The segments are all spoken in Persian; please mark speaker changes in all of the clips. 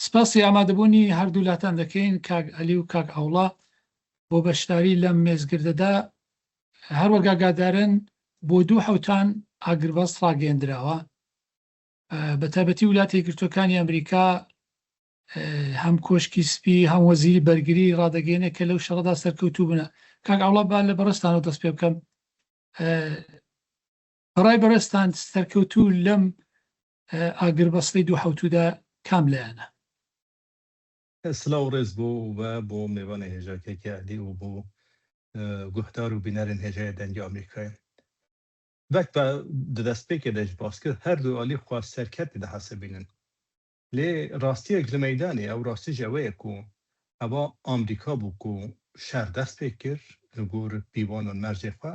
Speaker 1: سپاسی ئامادەبوونی هەردوولاتان دەکەین کاک ئەلی و کاک ئەوڵا بۆ بەشداری لەم مێزگردەدا. هەروەگا گادارن بۆ 2 حوتان ئاگربەست ڕاگەیەندراوە. بە تایبەتی وڵاتی یەکگرتووەکانی ئەمریکا هەم کۆشکی سپی هەم وەزیری بەرگری ڕادەگەێنێت کە لەو شەڕەدا سەرکەوتوو بنە. کاک ئەوڵا با لە بەڕستانەوە دەست پێ بکەم. بەڕای بەڕستان سەرکەوتوو لەم ئاگربەستەی 2 حوتودا کام لایەنە؟
Speaker 2: سلااو ڕێز بۆ و بۆ میێوانە هێژاکێکی عەلی و بۆ گوهدار و بینەرن هێژەیە دەنگی ئەمریکای وەک بە دەستپێکێ دەش باس کرد هەردوو ئەلی خواست سەرکەتی دەحەسە بینن لێ ڕاستیەک لە مەیدانێ ئەو ڕاستیش ئەوەیە و ئەوە ئەمریکا بوو و شەر دەست پێ کرد لەگۆر پیوان و مەرجێخوا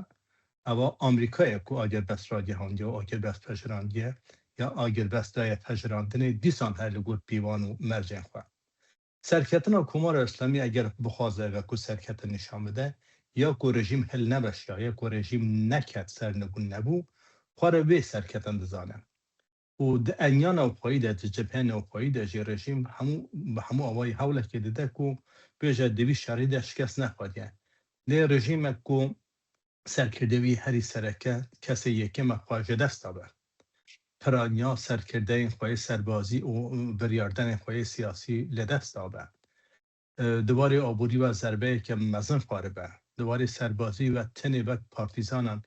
Speaker 2: ئەوە ئەمریکایە و ئاگەربەست ڕاگەهاندیە و ئاگەربەست پەژراندیە یا ئاگەربەستایە پەژراندنێ دیسان هەر لەگۆر پیوان و مەرجێخوا سەرکەتنە کۆمارە ئەسلامی ئەگەر بخوازەوە کو سەرکەتە نیشان بدە یا کو رژیم هەل نەبەشیا یا کو رژیم نەکات سەرنگون نەبوو خوارە وێ سەرکەتن دەزانە و ئەنیان ئەوخواییدا جبهێن ئەوخواییدا ژێ رژیم هەموو ئەوەی هەوڵێکی دەدە و بێژە دەوی شاریدا شکست نەخوادیان لێ رژیمە و سەرکردەوی هەری سەرەکە کەسە یەکەمە خواژە دەستا بە پرانیا سەرکردەین خۆی سەربازی و بریاردنی خۆی سیاسی لە دەستا بە دوواری ئابووری و زەربەیەکە مەزن خوارە بە دوواری سەربازی و تنێ بەک پارتیزانان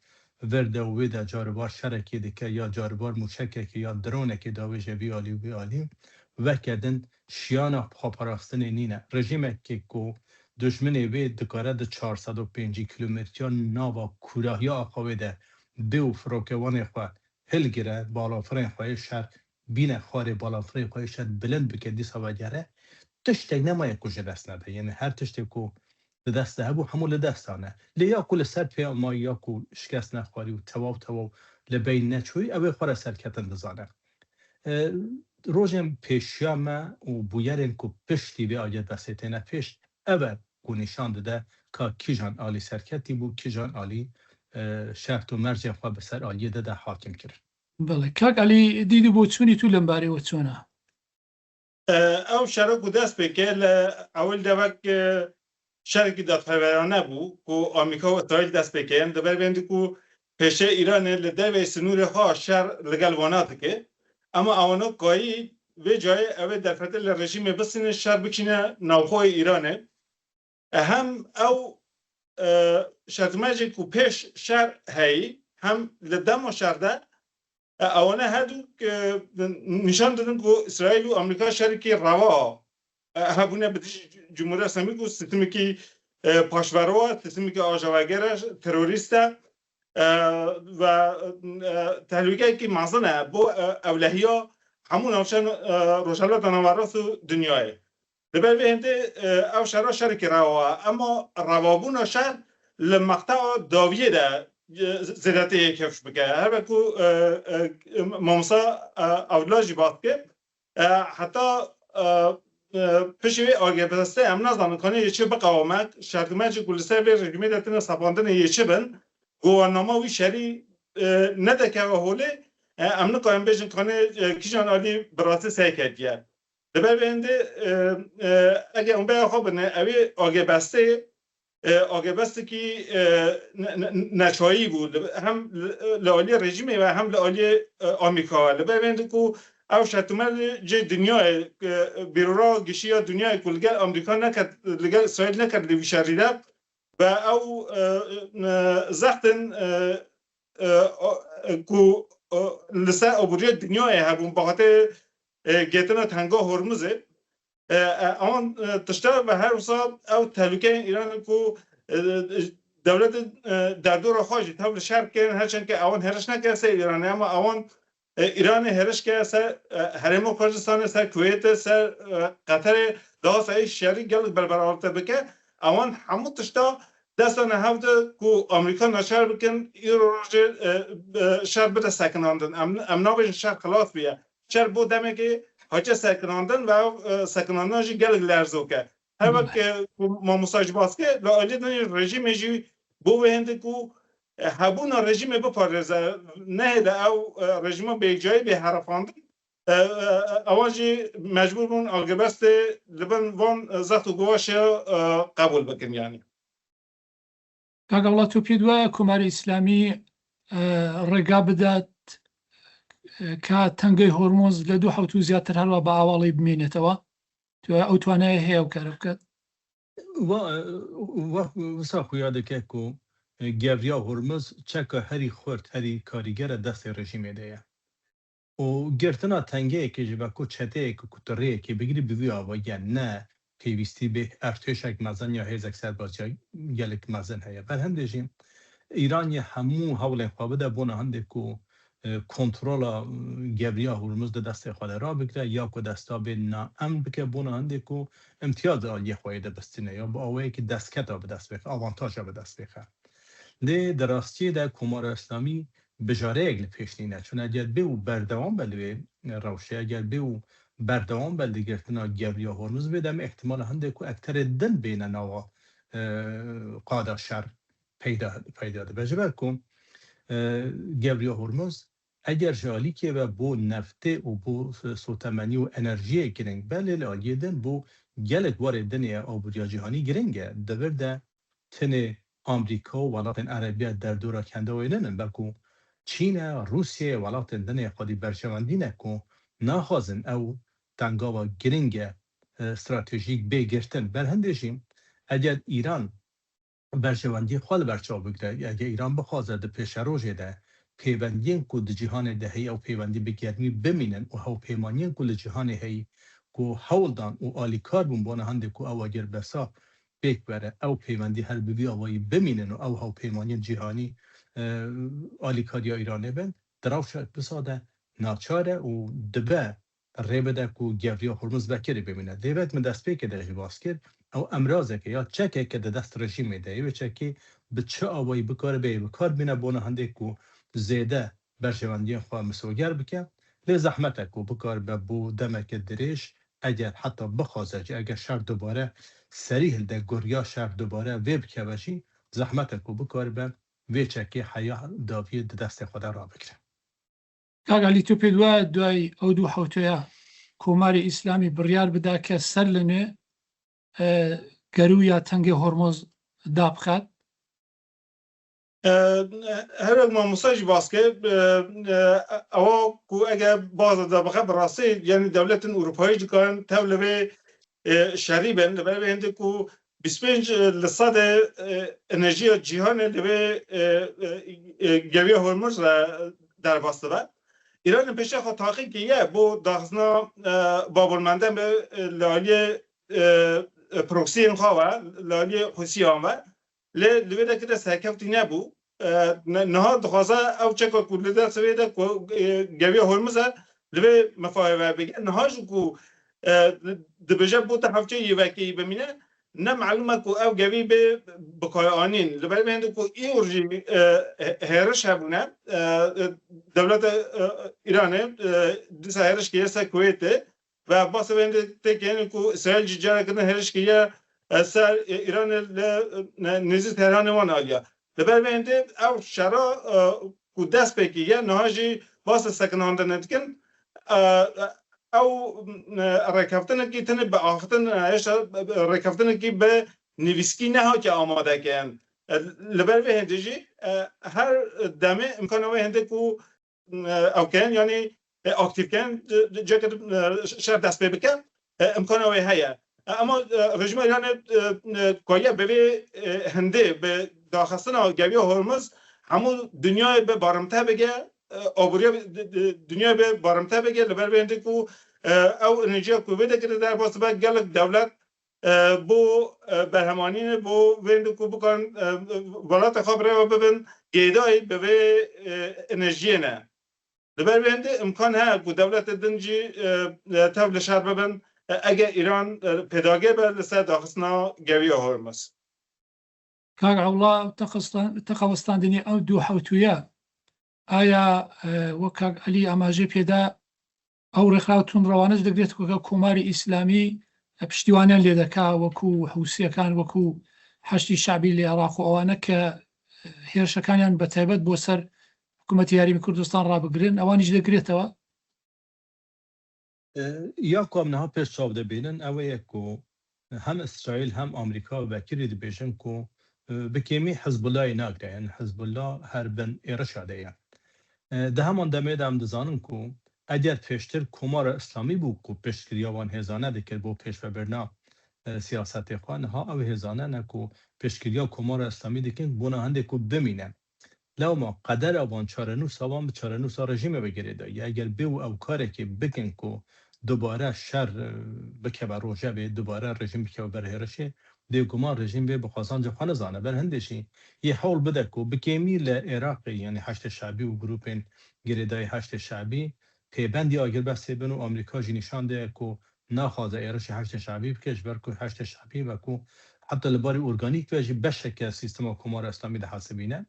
Speaker 2: وردە و وێدا جاربار شەرەکی دیکە یا جاربار موشەکێکی یا درۆنێکی داوێژە ویالی و ویالی وەکەدن شیانە خۆپەراستنی نینە رژیمێکی و دژمنێ وێ دکارە د 450 کیلومتریان ناوە کوراهیا ئاخاوێدە بێ و فڕۆکەوانێ خوا هەلگرە باڵافرێن خۆی شەر بینە خوارێ باڵافرێ خۆی شەر بلند بکە دیسا وەگەرە تشتێک نەمایە کوژە دەست نەدە یعنی هەر تشتێک و لە دەستە هەبوو هەموو لە دەستانە لێ یاکو لەسەر پێما یاکو شکست نەخواری و تەواو لە بین نەچووی ئەوێ خوارە سەرکەتن دەزانە ڕۆژێن پێشیامە و بویەرێن و پشتی بێ ئاگەر بەسێتێنە پێش ئەوە و نیشان دەدە کا کیژان ئالی سەرکەتی بوو کیژان ئالی شەرت و مەرجێ خوا بەسەر ئالیە دەدا حاکم کرد.
Speaker 1: بەڵێ کاک ئەلی دیدی بۆ چوونی تو لەم بارەیەوە چۆنە؟
Speaker 3: ئەو شەرک و دەست پێکێ لە ئەوەل دەوەک شەرکی دادپەروەرانە بوو و ئەمریکا و ئیسرائیل دەست پێکەیەن دەبەر بێندێک و پێشەی ئیرانێ لە دەوێ سنوورێ خوا شەر لەگەڵ وانە دەکێ ئەمە ئەوانە کۆیی وێ جایێ ئەوێ دەرفەتە لە ڕژیمێ بسنێ شەر بچینە ناوخۆی ئیرانێ هەم ئەو شەرتمەژێک و پێش شەر هەیە هەم لە دەما شەردا ئەوانە هەردوو نیشان دەدن و ئیسرائیل و ئەمریکا شەرێکی ڕەوا هەبوونە بە جمهوریە ئیسلامی و سیستمێکی پاشبەرەوە سیستمێکی ئاژەواگەرە تەرۆریستە و تەهلوکەیەکی مەزنە بۆ ئەولەهیا هەموو ناوچە ڕۆژهەڵاتە ناوەڕاست و دنیایە لەبەر هێندێ ئەو شەرا شەرێکی ڕەوا ئەما ڕەوابوونە شەر لە مەقتەعە داویەدا زیادەتی کەفش بکە هەر وەکو مامۆستا ئەولاژی باس کرد حتا پشوی ئاگەبەستە ئەم نازانن کانێ یەکێ بقەوەمەت شەرتمەجی گولستە بێ ڕژیمێ دەتنە سەپاندنە یەکێ بن گۆوەرنامەوی شەری نەدەکەوە هۆلێ ئەم نقایم بێژن کانێ کیژان ئالی بڕاستی سەیکەتیە لەبەر بێندێ ئەگە ئەم بەیە خۆ بنێ ئەوێ ئاگەبەستێکی نەچایی بوو هەم لە ئالی ڕژیمێ و هەم لە ئالی ئەمریکاوە لەبەر بێندێک و ئەو شەرتمەجی دنیای بیرۆڕا گشتیە دنیای کو لەگەڵ ئەمریکا نەکرد لەگەڵ ئیسرائیل نەکرد لە وی شەریدا بە ئەو زەختن کو لەسەر ئەوبوریە دنیایە هەبوون بەخاطر گێتنە تەنگا هۆرمزێ ئەوان تشتا بە هەر وسا ئەو تەهلوکەی ئیران و دەولەت دەردۆڕە خۆشی هەو لە شەر بکەن هەرچەند کە ئەوان هێرش نەکرد سەر ئیرانە ئەمە ئەوان ئیرانی هێرش کرد سەر هەرێما کوردستانە سەر کوێتە سەر قەتەرێ داوەسایی شەری گەڵک بەربەراوەتە بکە ئەوان هەموو تشتا دەستانە هەوتە و ئەمریکا ناچار بکەن ئیرۆژێ شەر بدە سەکناندن ئەم نابێژن شەر خلاص بیە شەر بۆ دەمێکی هاچە سەکناندن و سەکناندنژی گەڵک لەرزۆکە هەر وەک مامۆستاژی باس کرد لە ئالیدنی ڕژیمێژی بۆ هێندێک و هەبوونە ڕژیمێ بپارێزە نەهێدە ئەو ڕژیمە بێجایی بێ هەرەفاندن ئەوانجی مەجبور بوون ئاگەبەستێ لەبەن وان زەخت و گۆشە قبول بکەن یانی
Speaker 1: کاکە وڵات تۆ پێت وایە کۆماری ئیسلامی ڕێگا بدات کە تەنگەی هۆرمۆز لە 2 حوت و زیاتر هەروە بە ئاواڵی بمێنێتەوە ئەو توانایە هەیە و کارە بکات
Speaker 2: وسا خویا دەکە و گەڤریا هۆرمز چەکە هەری خورد هەری کاریگەرە دەستی ڕژیمێدەیە و گرتنا تەنگەیەکی ji بە کو çeteyek kutureyekê bigirî bivî avagiyan ne pêwîstî bê ertûşek mezin ya hêzek serbaziya gelek mezin heye berhem de jî İranê hemû hewlên xwe bide bona hindê ku kontrola gevriya Hormuz di destê xwe de rabikire ya ku desta bê naem bike bona hindê ku imtiyaza aliyê xwe de bistîne ya bi awayekî destketa bi dest bêxe avantaja bi dest bêxe lê di rastiyê de Komara İslamî bijareyek li pêşnîne çûn eger bê û berdewam be li wê rewşê eger bê û berdewam be li girtina gevriya Hormuz bê dem ihtimal hindê ku ekterê din bêne nava qada şer peyda dibe ji ber ku gevriya Hormuz eger ji alîkê ve bo neftê û bo sotemenî û enerjiyê giring belê li aliyê din bo gelek warê dinê abûriya cîhanî giring e devir de tinê Amrîka û welatên Erebiya derdora kende wê ninin belku Çîne Rûsyê welatên dinê xwedî berçavandîne ku naxwazin ew tengava giring e stratejîk bê girtin berhindê jî eger İran berçavandiyê xwe li berçav bigire eger İran bixwaze di pêşerojê de pêwendiyên ku di cîhanê de heye ew pêwendî bi germî bimînin û hewpêmaniyên ku li cîhanê heye ku hewldan û alîkar bûn bona hindê ku ew eger besa pêk were ew pêwendî her bi vî awayî bimînin û ew hewpêmaniyên cîhanî alîkariya Îranê bin di rewşa iktisad de naçar e û dibe rê bide ku gevriya Hormuz vekirî bimîne dêvet min destpêkê de jî bas kir ew emrazeke ya çekeke di dest rejîmê de wê çekê bi çi awayî bikare bê bikar bîne bona hindê ku zêde berçavandiyên xwe misoger bike lê zehmet e ku bikar be bû demeke dirêj eger heta bixwaze jî eger şer dubare serî hilde guriya şer dubare vê bikeve jî zehmet e ku bikar be vê çekê heya daviyê di destê xwe de rabikire
Speaker 1: کاکە تۆ پێت وایە دوای ئەو 2 حوتەیە کۆماری ئیسلامی بڕیار بدا کە سەر لە نوێ گەرو یا تەنگەی هۆرمۆز دابخات
Speaker 3: هەرێک مامۆستایشی باس کرد ئەوە ku eger baza dabixe bi rastî yani dewletên Ewropayî dikarin tev li vê şerî bin li ber vê hindê ku 25 li sedê enerjiya cîhanê li vê gevriya Hormuz re derbas dibe İranê pêşa xwe taqî kiriye bo daxistina babûrmendan bi li aliyê proksiyên xwe ve li aliyê Hûsiyan ve lê li vê de kire serkeftî nebû niha dixwaze ew çeka ku li dest wê de ku gevriya Hormuz e li vê mefahime bige niha jî ku dibêje bo te hevçeyê vekî bimîne ne melûm e ku ew gevî bê bikayanîn li ber vê hindê ku îr jî hêriş hebûne dewleta Îranê dîsa hêriş kiriye ser Kuwêtê ve basê vê hindê têkê hene ku İsraîl jî carekirine hêriş kiriye ser Îranê li nêzî Tehranê wan aliye li ber vê hindê ew şera ku dest pê kiriye niha jî basê sekinandinê dikin ew rêkeftinekî tenê bi axtin hêşa rêkeftinekî bi nivîskî nehatiye amadekirin li ber vê hindê jî her demê imkana wê hindê ku ew kirin yanî aktivkirin cekir şer dest pê bike imkana wê heye ama rejima Îranê koye bi vê hindê bi daxistina gevriya Hormuz hemû dünyayê bi barimte bige abûriya dünyayê bi barimte bige li ber vê hindê ku ew enerjiya ku vê de kire derbas be gelek dewlet bo berhemanînê bo vê hindê ku bikarin welatê xwe birêve bibin gêdayî bi vê enerjiyê ne li ber vê hindê imkan heye ku dewletê din jî tev li şer bibin eger İran pêdagî be li ser daxistina gevriya Hormuz
Speaker 1: کاک عوڵا تەقەوەستاندنی ئەو 2 حوتویە ئایا وەک کاک عەلی ئاماژەی پێدا ئەو ڕێکخراو تونڕەوانەش دەگرێت کە کۆماری ئیسلامی پشتیوانیان لێ دەکا وەکو حوسیەکان وەکو حەشتی شعبی لە عێراق و ئەوانە کە هێرشەکانیان بەتایبەت بۆ سەر حکوومەتی یاریمی کوردستان ڕابگرن ئەوانیش دەگرێتەوە
Speaker 2: یا کام نه پیش چاو ده بینن اوه کو هم اسرائیل هم آمریکا و کلی بیشن کو بکیمی حزب الله ناگره یعنی حزب الله هر بن ارشاده یعنی ده همان دمه دم دزانن کو اگر پیشتر کمار اسلامی بو کو پیشکریا وان هزانه دکر بو پیش و برنا سیاست خوان ها او هزانه نکو پیشکریا کمار اسلامی دکن بونا هنده کو بمینه لو ما قدر اوان چارنو سوان به چارنو سا رژیم بگیرده یا اگر بیو او کاره که بکن کو دوباره شر بکه بر روژه به دوباره رژیم بکه بر هرشه دیو گمان رژیم به بخواسان جفانه زانه بر هندشی یه حول بده کو بکیمی لعراقی یعنی هشت شعبی و گروپین گریدای هشت شعبی پیبندی آگر بسته بنو آمریکا جی نشان ده کو ناخوازه ایرش هشت شعبی بکش بر کو هشت شعبی و کو حتی لباری ارگانیک بجی بشک سیستم کمار اسلامی ده حسبینه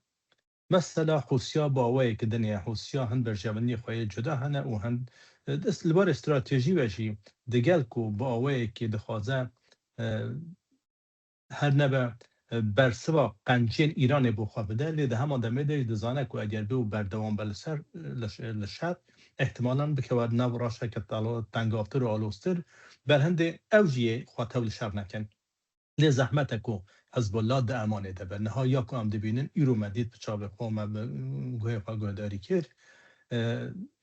Speaker 2: مثلا حوسیا باوی که دنیا حوسیا هند برجوانی خواه جدا هنه و هند دست لبار استراتژی بشی دگل کو باوی که دخوازه هر نبه برسوا قنچین ایران بخواه بده لیده همان دمه ده دزانه که اگر به بردوان بلسر لشد احتمالاً بکواد نو راشه که تنگافتر و آلوستر بر هنده اوجیه خواهتو لشب نکن لی زحمت کو حزب الله ده امانه ده بر نها یا که هم دبینن ایرو مدید بچا بخواه گوه خواه گوهداری کرد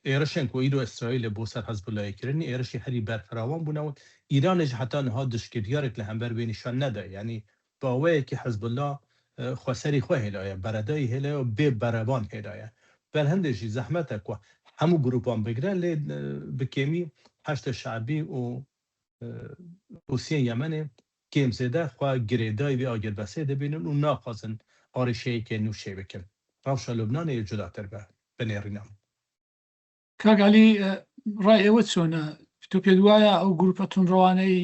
Speaker 2: ایرشن که ایرو اسرائیل بوسر حزب الله کرنی ایرشی هری برفراوان بونه ایرانش حتی نها دشکریارک لهمبر بینشان نده یعنی باوی که حزب الله خواسری خواه هلایه بردای هلایه و به برابان هلایه بر هندشی زحمت که همو گروپان بگرن لی بکیمی هشت شعبی و روسیه یمن کم زده خواه گریدای و آگر بسه ده بینن و ناخوازن آرشهی که نوشه بکن روشا لبنان جداتر بنیرینم
Speaker 1: کاک علی ڕای ئێوە چۆنە تۆ پێت وایە ئەو گروپە توندڕەوانەی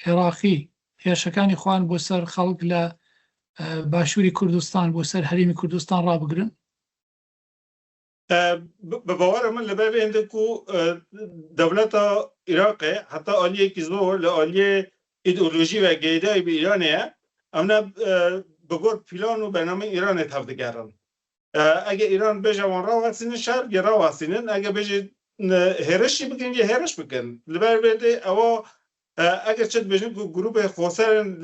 Speaker 1: عێراقی هێرشەکانی خوان بۆ سەر خەڵک لە باشووری کوردستان بۆ سەر هەرێمی کوردستان ڕابگرن؟
Speaker 3: به باور من لبر بینده کو دولت عراق حتی آلیه که زور لآلیه ایدئولوژی و گیدای به ایرانه امنا بگور پلان و برنامه ایران تفدگرن اگه ایران بجه وان را واسینن شهر یه را واسینن اگه بجه هرشی بکن یه هرش بکن لبر بینده اوا اگر چند بجن که گروپ خوصرن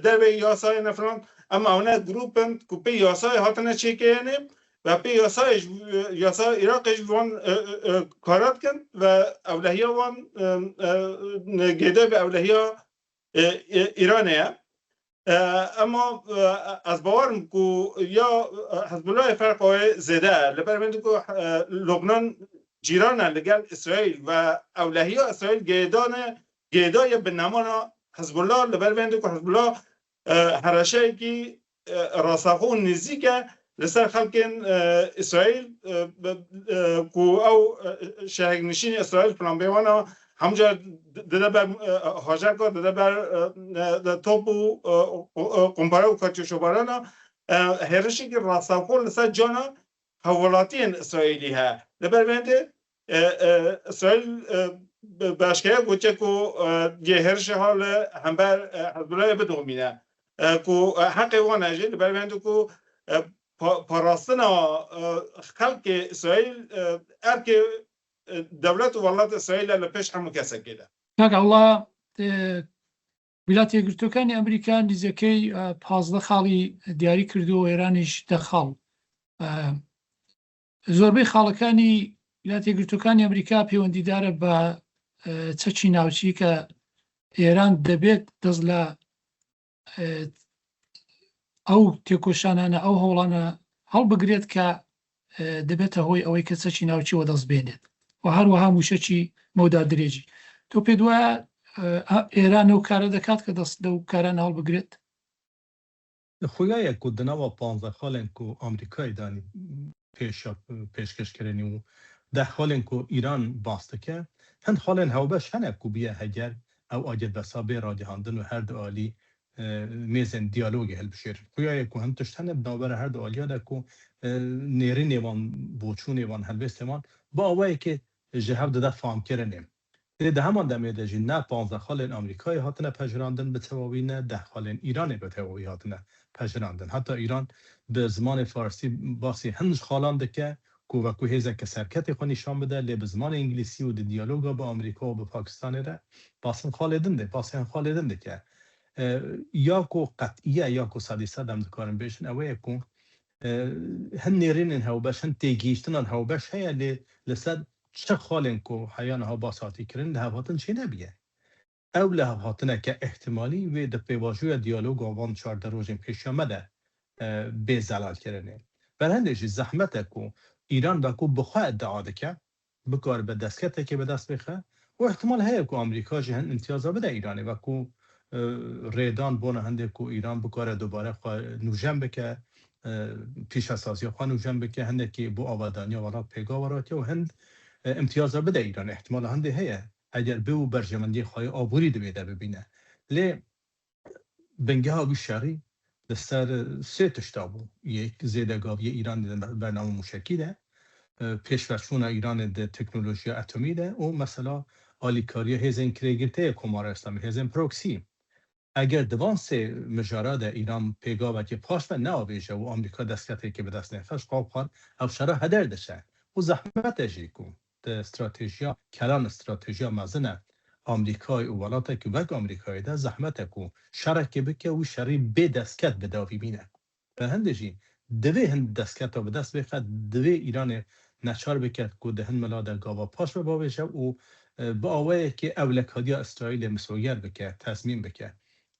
Speaker 3: در به یاسای نفران اما اونا گروپن که به یاسای هاتنه چه که یعنی و به یاسای عراقش وان کارات کن و اولهی وان گیده به اولهی ایرانه اما از باورم که یا حزب الله فرق زده لبر من که لبنان جیران لگل اسرائیل و اولهی اسرائیل گیدای به نمان حزب الله لبر من که حزب الله هرشه که راسخون نزدیکه لسر خلق اسرائیل کو او شهر نشین اسرائیل فلان بیوانا همجا داده بر هاجر کرد داده بر توپ و قنبره و کاتیوشو بارانا هرشی که راسخون لسر جانا حوالاتی اسرائیلی ها لبر بینده اسرائیل باشکره گوچه که یه هرش حال همبر حزب الله بدومینه که حق وانه جه لبر بینده که پاراستن خلق اسرائیل که دولت و ولات اسرائیل لپیش همو کسا گیده
Speaker 1: کاک الله ویلایەتە یەکگرتووەکانی ئەمریکا نزیەکەی 15 خاڵی دیاری کردو و ئێرانیش 10 خاڵ زۆربەی خاڵەکانی ویلایەتە یەکگرتووەکانی ئەمریکا پەیوەندیدارە بە چەکی ناوچی کە ئێران دەبێت دەست لە ئەو تێکۆشانانە ئەو هەوڵانە هەڵبگرێت کە دەبێتە هۆی ئەوەی کە چەکی ناوچی وەدەست بێنێت و هەروەها موشەکی مەودا درێژی تۆ پێت وایە ئێران ئەو کارە دەکات کە دەست لەو کارانە هەڵبگرێت؟
Speaker 2: خویایە کو دناوە 15 خاڵێن کو ئەمریکای دانی پێشکەشکردنی و 10 خاڵێن کو ئیران باستەکە هەند خاڵێن هەوبەش هەنە کو بیە هەگەر ئەو ئاگەر بەسا بێ ڕاگەهاندن و هەردوو ئالی میزن دیالوگی هەلبژێر خویایە کو هەم تشت هەنە بناوبەرە هەردوو ئالیادا کو نێرینێوان بۆچوونێوان هەلبێستێوان با ئەوەیە کە ji hev dide famkirinê. Lê di heman demê de jî ne 15 xalên Amerîkayê hatine pejirandin bi tewawî ne 10 xalên Îranê bi tewawî hatine pejirandin. Heta Îran bi zimanê Farsî basî hin ji xalan dike کو هیزه که سرکت خو نشان بده لی به زمان انگلیسی و دیالوگا با آمریکا و با پاکستان ده پاسن خالدن ده که یا کو قطعیه یا کو صدیصد هم دکارن بیشن اوه کو هن نیرین هاو بش هن تیگیشتن هاو بش هیا لسد چه خالن کو حیان ها باساتی کرن ده هاتن چی نبیه او له هاتنه که احتمالی و ده پیواجوی دیالوگ آوان 14 روزین پیش آمده به زلال کرنه برندش زحمت کو ایران با کو بخواه ادعا که بکار به دستکته که به دست بخواه و احتمال هست که آمریکا جهن امتیازا بده ایرانه و کو ریدان بونه هنده کو ایران بکار دوباره نوجم بکه پیش اساسی خواه نوجم بکه هنده که بو آبادانی ورات پیگا وراتی و هند امتیازا بده ایران احتمال هنده هست اگر به او برجمندی خواهی آبوری دویده ببینه لی بنگه ها شری دستر سه تشتابو یک زیدگاوی ایران برنامه موشکی ده پیشورشون ایران ده تکنولوژی اتمی ده و مثلا آلیکاری هزین کریگرته کمار اسلامی هزین پروکسی اگر دوان سه مجاره ده ایران پیگا و که پاش و ناویجه و آمریکا دستکته که به دست نفش قاب خوان او شرا هدر دشه و زحمت جیکون ده استراتژیا کلان استراتژیا مزنه آمریکای و ولاته که وک آمریکای ده زحمت کو شرکه بکه و شری به دستکت به داوی بینه به هندجی دوی هند دستکت به دست بخد دوی ایران نچار بکرد که ده هند ملاده گاوا پاش به باوشه و با آوه که اولکادیا اسرائیل مسویر بکه تصمیم بکه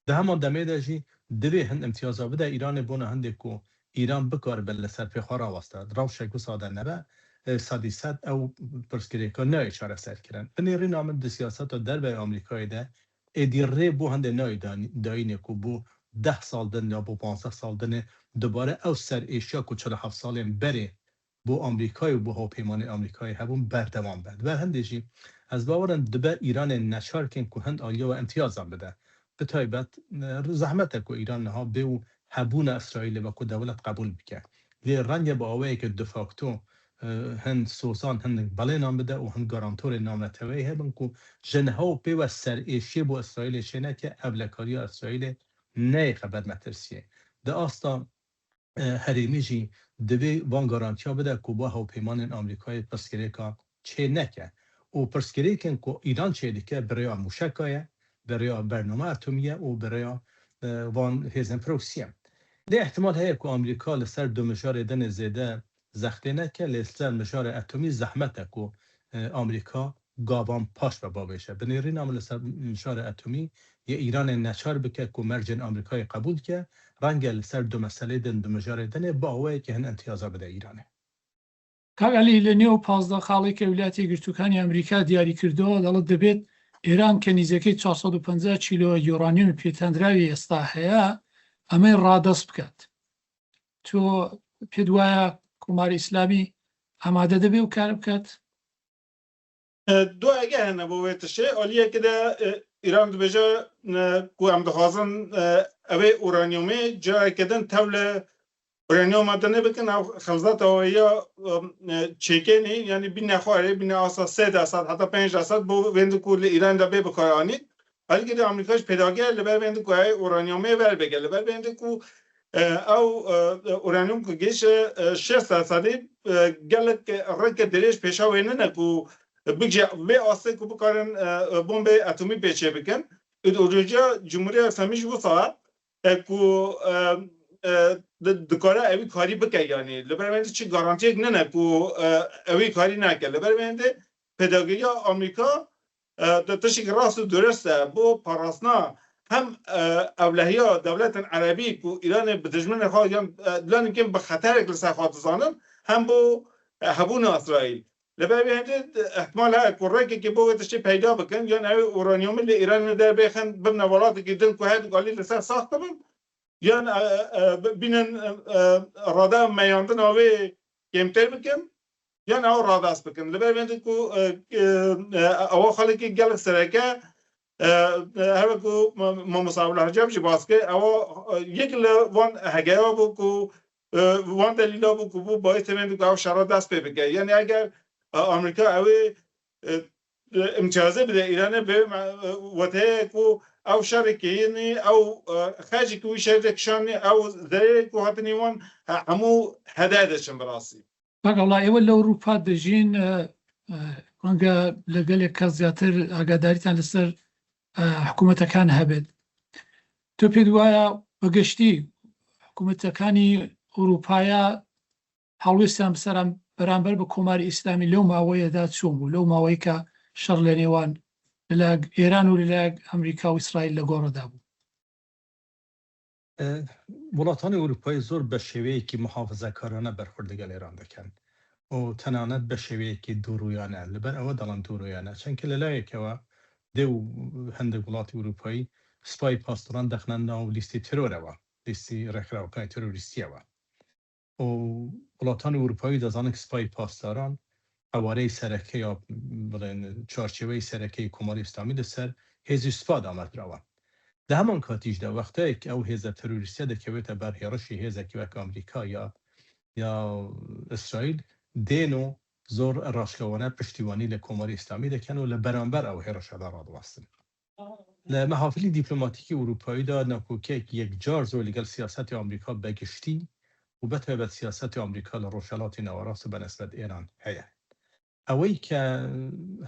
Speaker 2: ده همان دمه دجی دوی هند امتیازا بده ایران بونه هنده که ایران بکار بل سرپیخوار آوستاد راو شکو ساده نبه صدیصد او پرسکریکا نه اشاره سر کردن بنیری نامن د سیاست در به آمریکای ده ادیره بو هنده نه داینه کو بو 10 سال دن یا بو 15 سال دن دوباره او سر ایشیا کو 47 سال بره بو آمریکای و بو هاپیمان آمریکای هبون بردوام بد و هندشی از باورن دبه ایران نشار کن کو هند آلیا و امتیازم بده به تایبت زحمت کو ایران ها به هبون اسرائیل و کو دولت قبول بکه لی رنگ با اوه که دفاکتو هند سوسان هند بله نام بده و هند گارانتور نام نتوی هبن کو جنها و پی و سر ایشی با اسرائیل شنه که اولکاری اسرائیل نه خبر مترسیه ده آستا هریمی جی دوی وان گارانتیا بده که با هاو پیمان آمریکای پرسکریکا چه نکه و پرسکریکن که ایران چه دیگه برای موشکایه برای برنامه اتمیه و برای وان هیزن پروکسیه ده احتمال هست که آمریکا لسر دو مشار دن زیده زخته نکه لسر مشار اتمی زحمت که آمریکا گاوان پاش به بابشه بنیرین عمل لسر مشار اتمی یه ایران نچار بکه که مرجن آمریکای قبول که رنگ لسر دو مسئله دن دو مشار دن با اوه که هن انتیازا بده ایرانه
Speaker 1: کاک علی لنیو 15 خاڵی کە ویلایەتە یەکگرتووەکانی ئەمریکا دیاری کردەوە دەڵێت دەبێت ئێران کە نزیکەی 450 کیلۆ یۆرانیوم پێتەندراوی ئێستا هەیە ئەمەی ڕادەست بکات تۆ پێت وایە کۆماری ئیسلامی ئامادە دەبێ و کار بکات
Speaker 3: دو اگه هنه بویتشه آلیه که ده ایران دو بجا کو هم دخوازن اوه اورانیومه جای کدن تول اورانیوم دنه بکن او خلزات او یا چیکه نی یعنی بین نخواره بین آسا 3% حتی 5% بو وند کو ایران ده به بکار آنی ولی که ده آمریکاش پیداگر لبر وند کو اورانیومه ور بگه لبر وند کو او اورانیوم که گیش 6% گلک رک دریش پیشا وینه نکو بگه به آسه که بکارن بمب اتمی پیچه بکن اونجا جمهوری اسلامیش بسا که دکاره اوی کاری بکن یعنی لبرمنده چی گارانتی نه که اوی کاری نکن لبرمنده پداگوری آمریکا تشک راست و درسته با پاراسنا هم اولهیا دولت عربی که ایران به دشمن خواهد یا دلان که به خطر کلسه خواهد زانن هم با هبون اسرائیل لبرمنده احتمال ها کرده که باید پیدا بکن یا اوی اورانیوم لی ایران در بخن بمن ولاتی که دن که هید قالی لسه ساخت بم یا بینن راده میاندن آوی کمتر بکن یا او راده است بکن لبرمنده که او خالی که گل سرکه هر کو ما مسابقه حجاب چی باز که او یک لوان هگیا بو کو وان دلیلا بو کو باید تمند کو او شرط دست بگه یعنی اگر آمریکا اوی امتیازه بده ایران به وته کو او شرکیه او خارجی کو شرکشان او ذره کو هاتنیوان همو هدایتشون براسی
Speaker 1: کاگاڵا ئێوە لە ئەوروپا دەژین ڕەنگە لەگەلێک کە زیاتر ئاگاداریتان لەسەر حکوومەتەکان هەبێت تۆ پێت وایە بەگشتی حکوومەتەکانی ئەوروپایە هەڵوێستیان بەسەران بەرامبەر بە کۆماری ئیسلامی لەو ماوەیەدا چۆن بوو لەو ماوەی کە شەڕ لە نێوان لە ئێران و لەلایەک ئەمریکا و ئیسرائیل لە گۆڕەدا بوو
Speaker 2: وڵاتانی ئەوروپای زۆر بە شێوەیەکی محافزەکارانە بەرخورد لەگەڵ ئێران دەکەن و تەنانەت بە شێوەیەکی دووڕوویانە لەبەر ئەوە دەڵێن دووڕوویانە چونکە لەلایەکەوە دێ و هەندێک وڵاتی ئەوروپایی سوپای پاسداران دەخنە ناو لیستی ترۆرەوە لیستی ڕێکخراوەکانی تۆرۆریستیەوە و وڵاتانی ئەوروپایی دەزانن کە سوپای پاسداران ئەوارەی سەرەکەی یا بڵێن چارچێوەی سەرەکەی کۆماری ئیسلامی لەسەر هێزی سوپا دامەزراوە لە هەمان کاتیشدا وەختەیەک ئەو هێزە تەروریستە دەکەوێتە بەر هێڕشی هێزێکی وەک ئەمریکا یا ئیسرائیل دێن و زۆر ڕاشکەوانە پشتیوانی لە کۆماری ئیسلامی دەکەن و لە بەرامبەر ئەو هێڕشەدا ڕادوەستن لە مەحافلی دیپلۆماتیکی ئوروپاییدا نەکۆکێک یەکجار زۆر لەگەڵ سیاسەتی ئەمریکا بەگشتی و بەتایبەت سیاسەتی ئەمریکا لە ڕۆژهەڵاتی ناوەڕاست بەنسبەت ئێران هەیە ئەوەی کە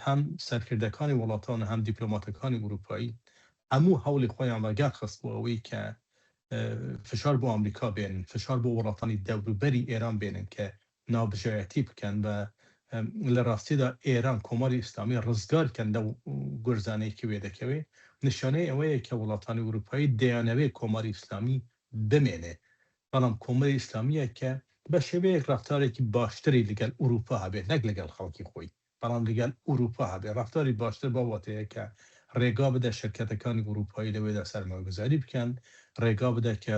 Speaker 2: هەم سەرکردەکانی وڵاتان هەم دیپلۆماتەکانی ئوروپایی هەموو هەوڵی خۆیان بەگار خست بۆ ئەوەی کە فشار بۆ ئەمریکا بێنن فشار بۆ وڵاتانی دەوروبەری ئێران بێنن کە نابژایەتی بکەن بە لە ڕاستیدا ئێران کۆماری ئیسلامی ڕزگارکەن لەو گورزانەیەکی وێ دەکەوێت نیشانەی ئەوەیە کە وڵاتانی ئوروپایی دەیانەوێت کۆماری ئیسلامی بمێنێ بەڵام کۆماری ئیسلامیە کە بە شێوەیەک ڕفتارێکی باشتری لەگەڵ ئوروپا هەبێت نەک لەگەڵ خەڵکی خۆی بەڵام لەگەڵ ئوروپا هەبێت ڕفتاری باشتر بەواتەیە کە ڕێگا بدە شرکەتەکانی ئوروپایی لەوێدا سەرمایه‌گوزاری بکەن ڕێگا بدە کە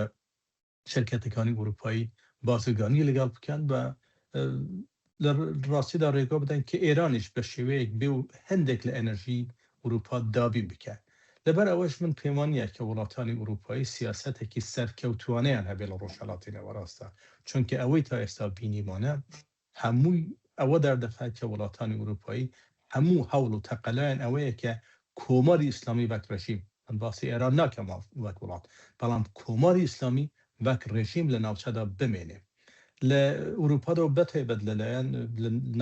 Speaker 2: شرکەتەکانی ئوروپایی بازرگانی لەگەڵ بکەن بە لە ڕاستیدا ڕێگا بدەن کە ئێرانیش بە شێوەیەک بێ و هەندێک لە ئەنەرژی ئوروپا دابی بکە لەبەر ئەوەش من پەیمانیە کە وڵاتانی ئوروپایی سیاسەتێکی سەرکەوتوانەیان هەبێت لە ڕۆژهەڵاتی ناوەڕاستە چونکە ئەوەی تا ئێستا بینیمانە هەمووی ئەوە دەردەخات کە وڵاتانی ئوروپایی هەموو هەوڵ و تەقەلایان ئەوەیە کە کۆماری ئیسلامی بەک ڕێژیم من باسی ئێران ناکەم وەک وڵات بەڵام کۆماری ئیسلامی بەک ڕێژیم لە ناوچەدا بمێنێ لە ئوروپادا و بەتایبەت لەلایەن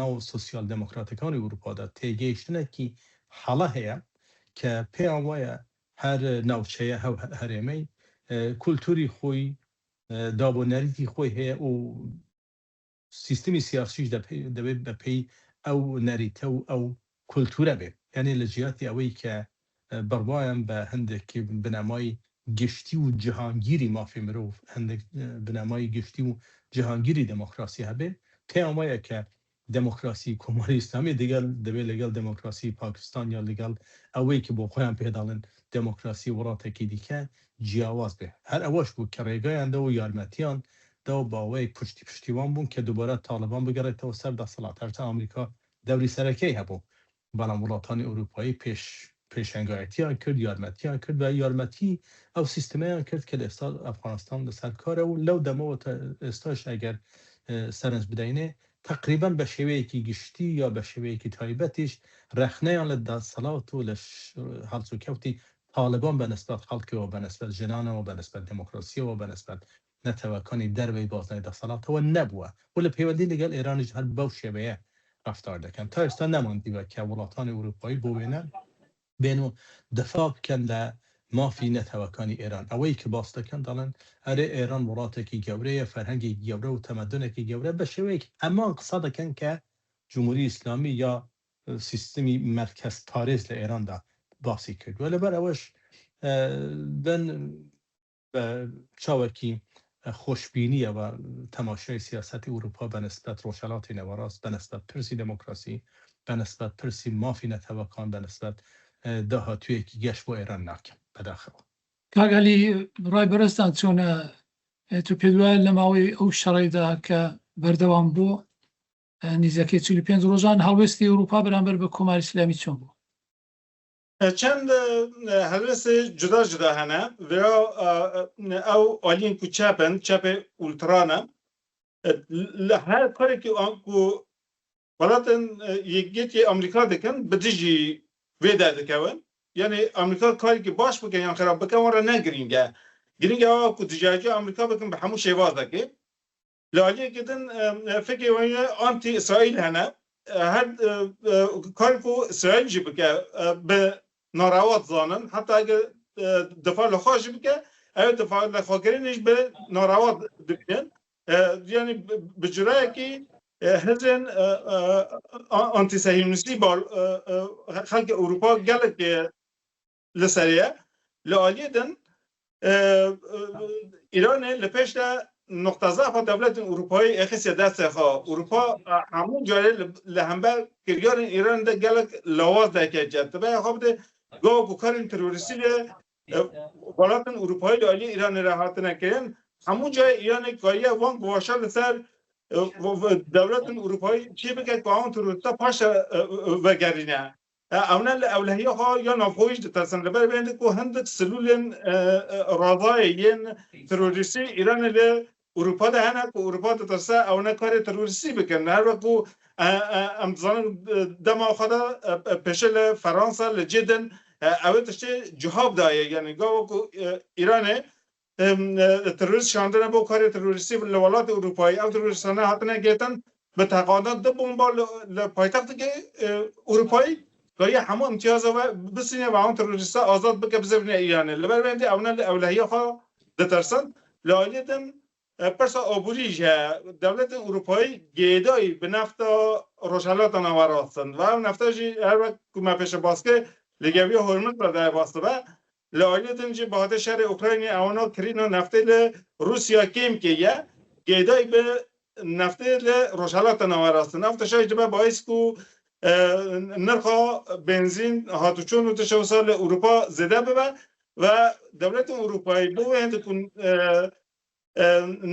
Speaker 2: ناو سۆسیال دموکراتەکانی ئوروپادا تێگەیشتنێکی هەڵە هەیە کە پێیان وایە هەر ناوچەیە هەرێمەی کولتوری خۆی دابۆنەریتی خۆی هەیە و سیستمی سیاسیش دەبێت بەپێی ئەو نەریتە و ئەو کولتورە بێت یعنی لە جیاتی ئەوەی کە بڕوایان بە هەندێکی بنەمای گشتی و جیهانگیری مافی مرۆڤ هەندێک بنەمای گشتی و جیهانگیری دموکراسی هەبێ پێیان وایە کە دموکراسی کۆماری ئیسلامی دەگەل دەبێت لەگەڵ دموکراسی پاکستان یا لەگەڵ ئەوەی کە بۆ خۆیان پێداڵن دموکراسی وڵاتێکی دیکە جیاواز بێ هەر ئەوەش بوو کە ڕێگایاندا و یارمەتیان دا و باوەیەک پشتیوان بوون کە دووبارە تاالبان بگەڕێتەوە سەر دەسەڵات هەرچە ئەمریکا دەوری سەرەکەی هەبوو بەڵام وڵاتانی ئەوروپایی پێشنگایەتیان کرد یارمەتیان کرد و یارمەتی ئەو سیستەمیان کرد کە لە ئێستا ئەفغانستان لەسەر کارە و لەو دەمەوە ئێستاش ئەگەر سەرنج بدەینێ تقریبا بە شێوەیەکی گشتی یا بە شێوەیەکی تایبەتیش ڕەخنەیان لە دەسەڵات و لە هەڵسوکەوتی تاالبان بەنسبەت خەڵکیەوە بەنسبەت ژنانەوە بەنسبەت دموکراسیەوە بەنسبەت نەتەوەکانی دەرەوەی بازنای دەسەڵاتەوە نەبووە و لە پەیوەندی لەگەڵ ئێرانیش هەر بەو شێوەیە ڕفتار دەکەن تا ئێستا نەماندیوە کە وڵاتانی ئوروپایی بۆ وێنە بێن و دفاع بکەن لە مافی نەتەوەکانی ئێران ئەوەی کە باس دەکەن دەڵێن ئەرێ ئێران وڵاتێکی گەورەیە فەرهەنگی گەورە و تەمەدونێکی گەورە بە شێوەیەک ئەمان قسە دەکەن کە جمهوری ئیسلامی یا سیستمی مەرکەز پارێز لە ئێراندا باسی کردووە لەبەر ئەوەش بن بە چاوەکی خۆشببینیە و تەماشای سیاسەتی ئوروپا بەنسبەت ڕۆژهەڵاتی نەوەڕاست بەنسبەت پرسی دموکراسی بەنسبەت پرسی مافی نەتەوەکان بەنسبەت داهاتوویەکی گەشت بۆ ئێران ناکەم بەداخەوە
Speaker 1: کاگەلی ڕای بەرزتان چۆنە تو پێت وایە لە ماوەی ئەو شەڕێدا کە بەردەوام بوو نزیکەی 45 ڕۆژان هەڵوێستی ئەوروپا بەرامبەر بە کۆماری ئیسلامی چۆن بوو
Speaker 3: چند هەلوێست جدا جدا هەنە ئەو ئالین کو چاپن چاپ ئولترانە لە هەر کارێکی وڵاتن یەکێتی ئەمریکا دەکەن بەدژی وێدا دەکەون یعنی ئەمریکا کارێکی باش بکەن یان خراپ بکەن وەرە نەگرینگە گرنگە ئەوە کو دژایەتی ئەمریکا بکەن بە هەموو شێواز دەکێ لالی کدن فکر ولی آنتی اسرائیل هنه هر کاری کو اسرائیل جی بکه به ناروات زانن حتی اگر دفاع لخواش بکه اگر دفاع لخواگرینش به ناروات بکن یعنی بجرای که هزن آنتی صهیونیستی با خلق اروپا گله که لسریه لالی دن ایران لپش ده نقطه ضعف دولت اروپایی اخیس دست خواه اروپا همون جاره لهمبر کریار ایران ده گلک لواز ده که جد به خواب ده گاه بکارین تروریستی ده ولاتن اروپایی لالی ایران راحت نکرین همون جای ایران کاریه وان گواشا لسر دولت اروپایی چی بگه که آن تروریستا پاش وگرینه اونا اولهیه ها یا نافویش دترسن لبر بینده که هندک سلولین رضای ین تروریستی ایران لی اروپا ده هنه که اروپا دترسه اونا کار تروریستی بکن هر وقت امتزانن دما خدا پیشل فرانسا لجدن اوه تشتی جهاب دایه یعنی گاو که ایران تروریست شاندنه با کار تروریستی لولات اروپایی او تروریستانه حتنه گیتن به تقاضا ده بمبا لپایتخت که اروپایی که همه امتیاز و بسینه و آن تروریستا آزاد بکه بزرگ ایرانه لبر بندی اونا اولهیه خواه دترسن لالیدن پرسا آبوریج دولت اروپایی گیدایی به نفت روشالات نواراستن و نفتاشی هر وقت که ما پیش باسکه لگوی هرمز برده باسته و لالیدن جی باهده شهر اوکراینی اونا کرینو نفته روسیا کم که یه گیدایی به نفته روشالات نواراستن نفتاشی جبه باعث که نرخ بنزین هاتوچون و تشوسال اروپا زده ببه و دولت اروپایی دو هند کن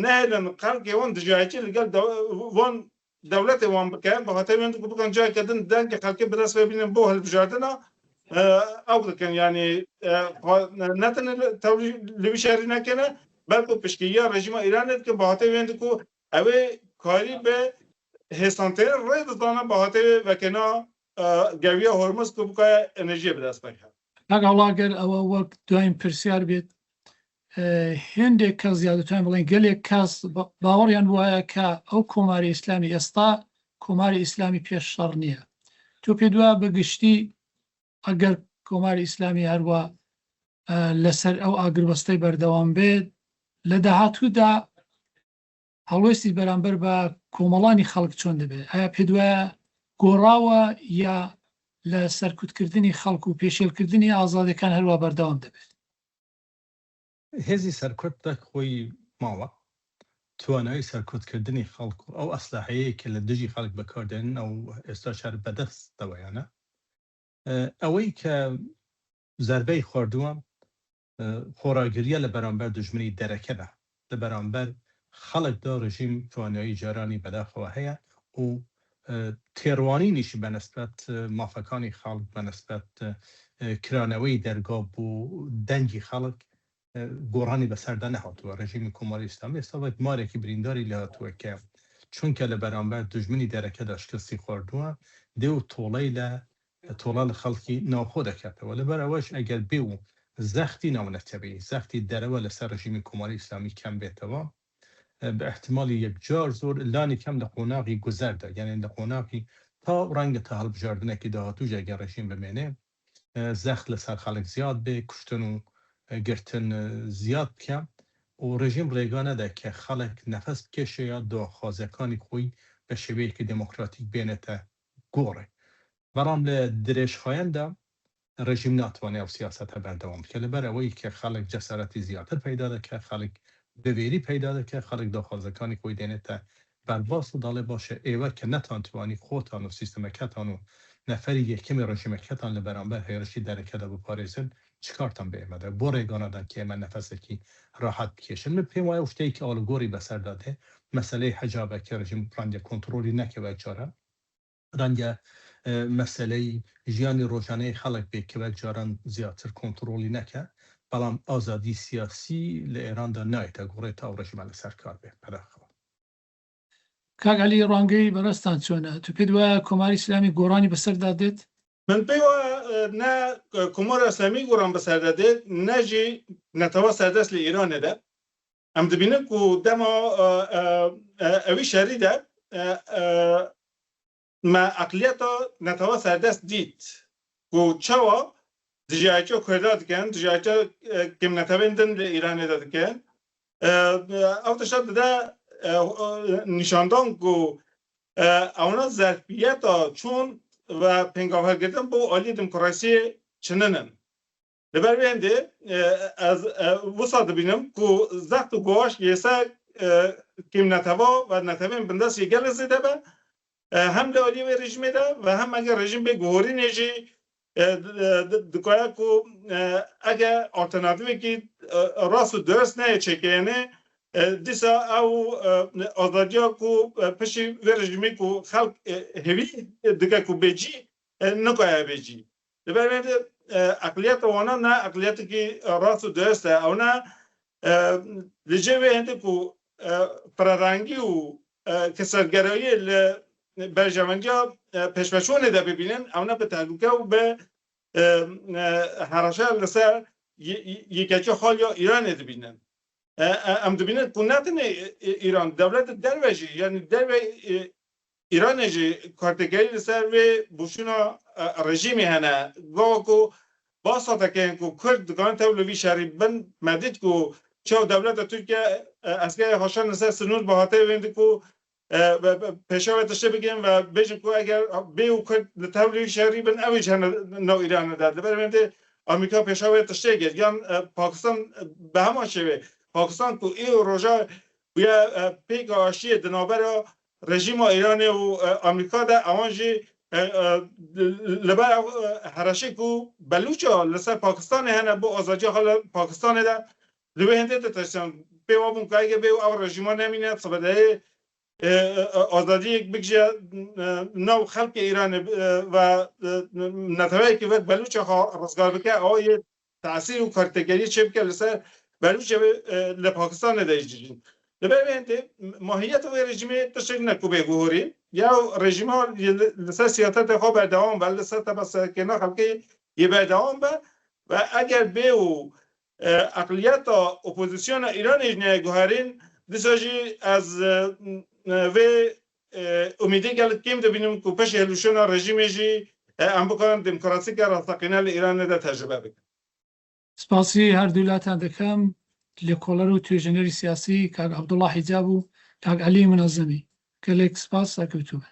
Speaker 3: نهلن قرق وان دجاجی لگل وان دولت وان بکن به خاطر هند که بکن جای کدن دن که خلقی بدست ببینن بو هل بجاردنا او دکن یعنی نتن تولی لبی شهری نکنه بلکه پشکیه رژیم ایران که به خاطر هند که اوه کاری به هستانتر رای دادن با خاطر وکنا گوی هرمز که بکای انرژی به دست بگیره.
Speaker 1: اگر الله اگر وقت دایم پرسیار بید هنده کس زیادتر بلند گلی کس باوریان بوده که او کماری اسلامی استا کماری اسلامی پیش شر نیه. تو پیدوا بگشتی اگر کماری اسلامی هر و لسر او اگربسته بردوام بید لدهاتو دا هەڵوێستی بەرامبەر بە کۆمەڵانی خەڵک چۆن دەبێت ئایا پێدوایە گۆڕاوە یا لە سەرکوتکردنی خەڵک و پێشێلکردنی ئازادیەکان هەروە بەردەوام دەبێت
Speaker 2: هێزی سەرکوت خۆی ماوە توانایی سەرکوتکردنی خەڵک و ئەو ئەسلحەیە کە لە دژی خەڵک بەکاردێنن ئەو ئێستا شار بەدەستەوەیانە ئەوەی کە زەربەی خواردووە خۆراگریە لە بەرامبەر دژمنی دەرەکەدا لە بەرامبەر خەڵک دا ڕژیم توانایی جارانی بەداخەوە هەیە و تێڕوانینیشی بەنسبەت مافەکانی خەڵک بەنسبەت کرانەوەی دەرگا بۆ دەنگی خەڵک گۆڕانی بەسەردا نەهاتووە ڕژیمی کۆماری ئیسلامی ئێستا مارێکی برینداری لە هاتووە کە چونکە لە بەرامبەر دژمنی دەرەکەدا شکستی خواردووە دێ و تۆڵەی لە تۆڵە لە خەڵکی ناوخۆ دەکاتەوە لەبەر ئەوەش ئەگەر بێ و زەختی ناونەتەبەی زەختی دەرەوە لەسەر ڕژیمی کۆماری ئیسلامی کەم بێتەوە به احتمالی یک جار زور لانی کم در قوناقی گذرده یعنی در قوناقی تا رنگ تا هل بجاردنه که دهاتو جگر رژیم بمینه زخل سر خلق زیاد به کشتن و گرتن زیاد بکن و رژیم ریگانه ده که خلق نفس بکشه یا دا خوازکانی خوی به شبیه که دموکراتیک بینه تا گوره برام لدرش خواینده رژیم ناتوانه او سیاست بردوام که لبر اوی که خلق جسارتی زیادتر پیدا ده که خلق بویری پیدا ده که خلق داخوازکانی کوی دینه تا برباس و داله باشه ایوه که نتان توانی خودتان و سیستمکتان و نفری یکم رژیمکتان لبرانبر هیرشی درکه ده بپاریزن چکارتان به ایمده بو ریگانه دن که ایمه نفسه که راحت بکشن من پیمای افته که آلگوری بسر داده مسئله حجابه که رژیم رنگ کنترولی نکه و جاره رنگ مسئله جیانی روشانه خلق به که و جاران زیادتر کنترولی نکه بەڵام ئازادی سیاسی لە ئێراندا نایێتە گوڕێتە ئەو ڕژیمە لەسەر کار بێ پەداخەوە
Speaker 1: کاک عەلی ڕانگەی بەڕێستان چۆنە تو پێت وایە کۆماری ئیسلامی گۆڕانی بەسەردا دێت
Speaker 3: من پێی وایە نە کۆماری ئیسلامی گۆڕان بەسەردا دێت نەژی نەتەوە سەردەست لە ئێرانەدا ام دبینه کو دما اوی شهری ده ما اقلیتا نتوا سردست دید کو چوا دجاجو کرداد کن دجاجو کم نتویندن به ایران داد کن او تشاد ده نشاندان کو اونا ظرفیت چون و پنگاور گردن با عالی دموکراسی چننن لبر بینده از وسط بینم کو زخت و گواش یسا کم نتوا و نتوین بنداس یگر زده با هم عالی و رژیم ده و هم اگر رژیم به گوهری نجی دکایا کو اگر آلترناتیوی که راست و درست نه چکینه دیسا او آزادیا کو پشی و رژیمی کو خلق هوی دکا کو بیجی نکایا بیجی لبر بینده اقلیت وانا نه اقلیت که راست و درست ہے اونا لجوه هنده کو پررنگی و کسرگرایی برجمانجا پشپشونه ده ببینن اونا به تعلقه و به حراشه لسر یکیچه حال یا ایران ده بینن ام ده بینن کنات نه ایران دولت دروژی یعنی درو ایران جی کارتگری لسر و بوشونا رژیمی هنه گوه کو باسطه که کو کرد دکان تولوی شهری بند مدید کو چه دولت ترکیه اسکر هاشان لسر سنور بهاته وینده کو پیشاوی داشته بگیم و بیشتر کو اگر بیو کرد لطوری شهری بن اویج هن نو ایران داده برای آمریکا پیشاوی داشته گید یا پاکستان به همه شوی پاکستان کو ایو روزا بیا پیک آشی دنابر رژیم ایرانی و آمریکا ده آنجی لبر هرشی کو بلوچا لسر پاکستان هنه بو آزادی حال پاکستان ده لبه هنده تشتن بیوابون که اگه بیو او رژیما نمینه صبده آزادی یک بگجه نو خلق ایران و نتوایی که وقت بلوچ رزگار بکه آقای تأثیر و کارتگری چه بکه لسر بلوچ لپاکستان دایجیجین لبه بینده ماهیت و رژیمی تشکل نکو بگوهری یا رژیم ها لسر سیاست خواه بردوام و لسر تبس کنه خلقی یه بردوام با و اگر به و اقلیت اپوزیسیون ایران اجنه گوهرین دیساجی از و امیدی که کم دبینیم که پش هلوشون رژیمی جی ام بکنن دموکراسی که راستقینه ایران ده تجربه بکن.
Speaker 1: سپاسی هر دولتان دکم لکولر و تویجنری سیاسی که عبدالله حجاب و که علی منظمی که لیک سپاس اکوتوبه.